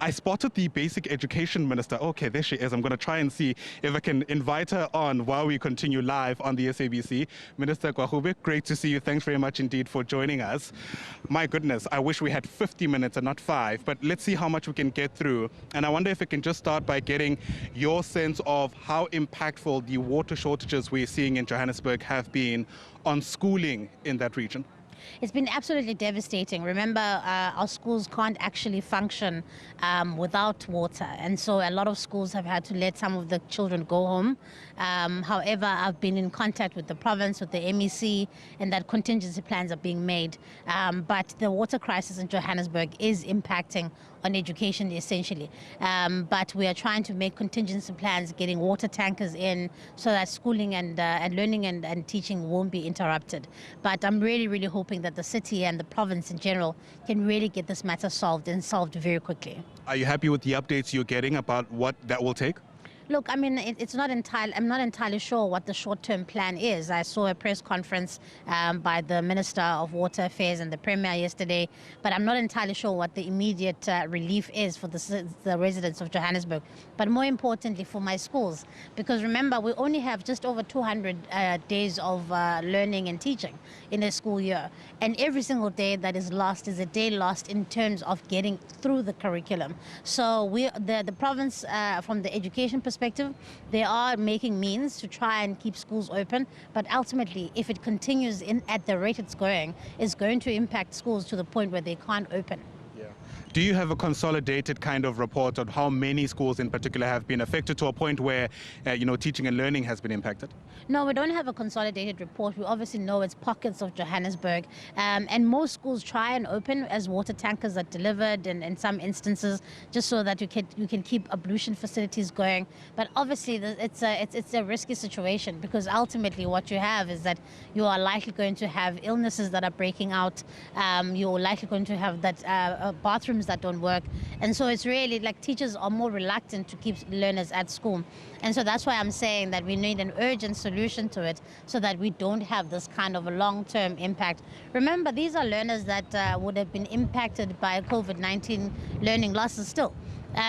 I spotted the basic education minister. Okay, there she is. I'm going to try and see if I can invite her on while we continue live on the SABC. Minister Kwahube, great to see you. Thanks very much indeed for joining us. My goodness, I wish we had 50 minutes and not 5, but let's see how much we can get through. And I wonder if we can just start by getting your sense of how impactful the water shortages we're seeing in Johannesburg have been on schooling in that region. It's been absolutely devastating. Remember, our schools can't actually function without water. And so a lot of schools have had to let some of the children go home. However, I've been in contact with the province, with the MEC, and that contingency plans are being made. But the water crisis in Johannesburg is impacting on education essentially. But we are trying to make contingency plans, getting water tankers in so that schooling and learning and teaching won't be interrupted. But I'm really, really hoping that the city and the province in general can really get this matter solved and solved very quickly. Are you happy with the updates you're getting about what that will take? Look, I mean, I'm not entirely sure what the short-term plan is. I saw a press conference by the Minister of Water Affairs and the Premier yesterday, but I'm not entirely sure what the immediate relief is for the residents of Johannesburg, but more importantly for my schools. Because remember, we only have just over 200 days of learning and teaching in a school year. And every single day that is lost is a day lost in terms of getting through the curriculum. So the province, from the education perspective, they are making means to try and keep schools open, but ultimately, if it continues at the rate it's going to impact schools to the point where they can't open. Do you have a consolidated kind of report on how many schools in particular have been affected to a point where, teaching and learning has been impacted? No, we don't have a consolidated report. We obviously know it's pockets of Johannesburg. And most schools try and open as water tankers are delivered and in some instances, just so that you can keep ablution facilities going. But obviously, it's a risky situation because ultimately what you have is that you are likely going to have illnesses that are breaking out. You're likely going to have that bathrooms that don't work, and so it's really like teachers are more reluctant to keep learners at school, and so that's why I'm saying that we need an urgent solution to it so that we don't have this kind of a long-term impact. Remember, these are learners that would have been impacted by COVID-19 learning losses still.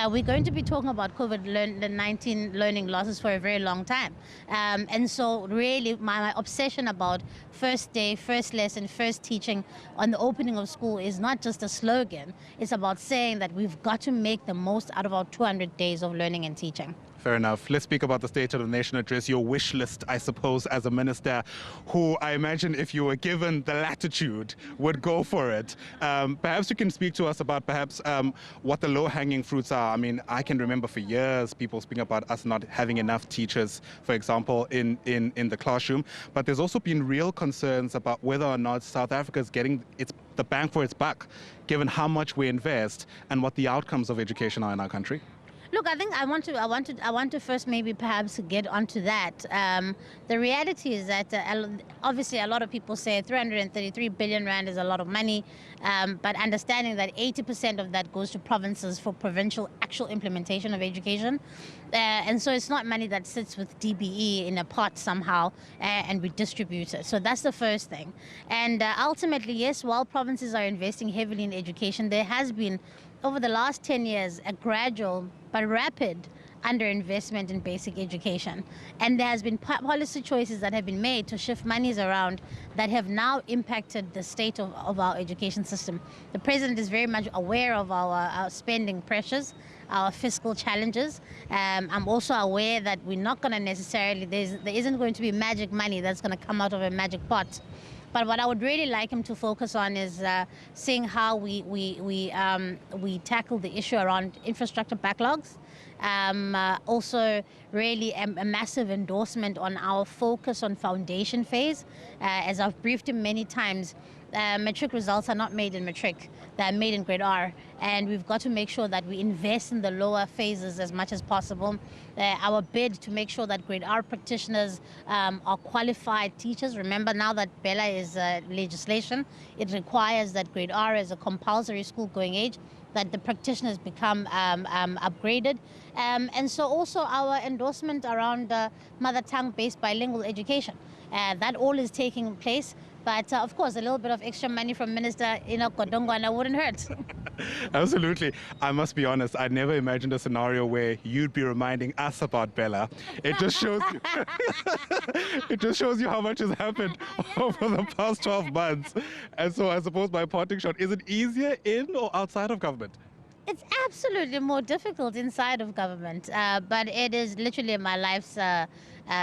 We're going to be talking about COVID-19 learning losses for a very long time. And so really my obsession about first day, first lesson, first teaching on the opening of school is not just a slogan. It's about saying that we've got to make the most out of our 200 days of learning and teaching. Fair enough. Let's speak about the State of the Nation address, your wish list, I suppose, as a minister who I imagine if you were given the latitude would go for it. Perhaps you can speak to us about what the low-hanging fruits are. I mean, I can remember for years people speaking about us not having enough teachers, for example, in the classroom. But there's also been real concerns about whether or not South Africa is getting the bang for its buck, given how much we invest and what the outcomes of education are in our country. Look, I think I want to first maybe perhaps get onto that. The reality is that obviously a lot of people say 333 billion rand is a lot of money, but understanding that 80% of that goes to provinces for provincial actual implementation of education. And so it's not money that sits with DBE in a pot somehow and we distribute it. So that's the first thing. And ultimately, yes, while provinces are investing heavily in education, there has been over the last 10 years a gradual but rapid underinvestment in basic education. And there has been policy choices that have been made to shift monies around that have now impacted the state of our education system. The president is very much aware of our spending pressures, our fiscal challenges. I'm also aware that we're not going to necessarily, there isn't going to be magic money that's going to come out of a magic pot. But what I would really like him to focus on is seeing how we tackle the issue around infrastructure backlogs. Also, really a massive endorsement on our focus on foundation phase. As I've briefed him many times, matric results are not made in matric, they're made in grade R, and we've got to make sure that we invest in the lower phases as much as possible. Our bid to make sure that grade R practitioners are qualified teachers. Remember, now that Bella is legislation, it requires that grade R as a compulsory school-going age, that the practitioners become upgraded. And so also our endorsement around mother tongue-based bilingual education. That all is taking place. But of course, a little bit of extra money from Minister Kodongwana wouldn't hurt. Absolutely. I must be honest, I never imagined a scenario where you'd be reminding us about Bella. It just shows you it just shows you how much has happened over the past 12 months. And so I suppose my parting shot, is it easier in or outside of government? It's absolutely more difficult inside of government, but it is literally my life's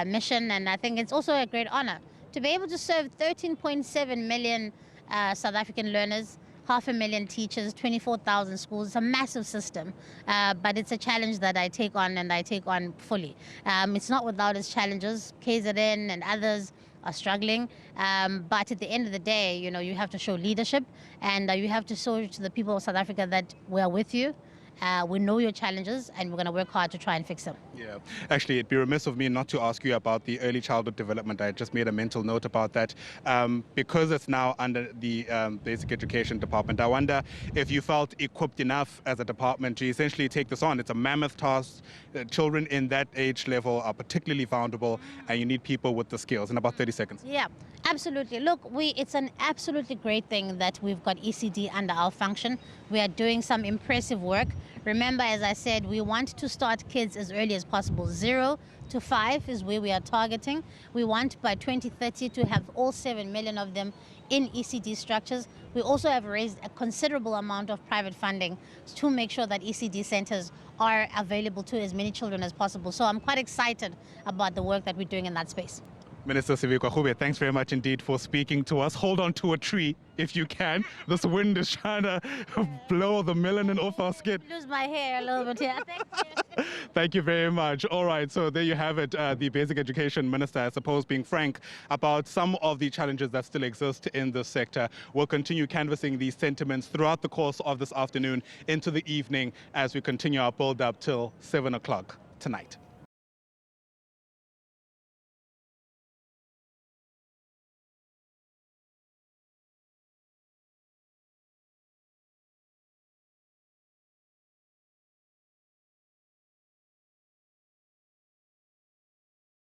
mission, and I think it's also a great honor to be able to serve 13.7 million South African learners, 500,000 teachers, 24,000 schools. It's a massive system, but it's a challenge that I take on, and I take on fully. It's not without its challenges. KZN and others are struggling, but at the end of the day, you have to show leadership, and you have to show to the people of South Africa that we are with you. We know your challenges, and we're going to work hard to try and fix them. Yeah, actually, it'd be remiss of me not to ask you about the early childhood development. I just made a mental note about that. Because it's now under the Basic Education Department, I wonder if you felt equipped enough as a department to essentially take this on. It's a mammoth task. Children in that age level are particularly vulnerable, and you need people with the skills. In about 30 seconds. Yeah, absolutely. Look, it's an absolutely great thing that we've got ECD under our function. We are doing some impressive work. Remember, as I said, we want to start kids as early as possible. 0 to 5 is where we are targeting. We want by 2030 to have all 7 million of them in ECD structures. We also have raised a considerable amount of private funding to make sure that ECD centers are available to as many children as possible. So I'm quite excited about the work that we're doing in that space. Minister Sivi Kwagube, thanks very much indeed for speaking to us. Hold on to a tree if you can. This wind is trying to blow the melanin off our skin. Lose my hair a little bit here. Thank you. Thank you very much. All right, so there you have it. The Basic Education Minister, I suppose, being frank about some of the challenges that still exist in this sector. We'll continue canvassing these sentiments throughout the course of this afternoon into the evening as we continue our build-up till 7 o'clock tonight.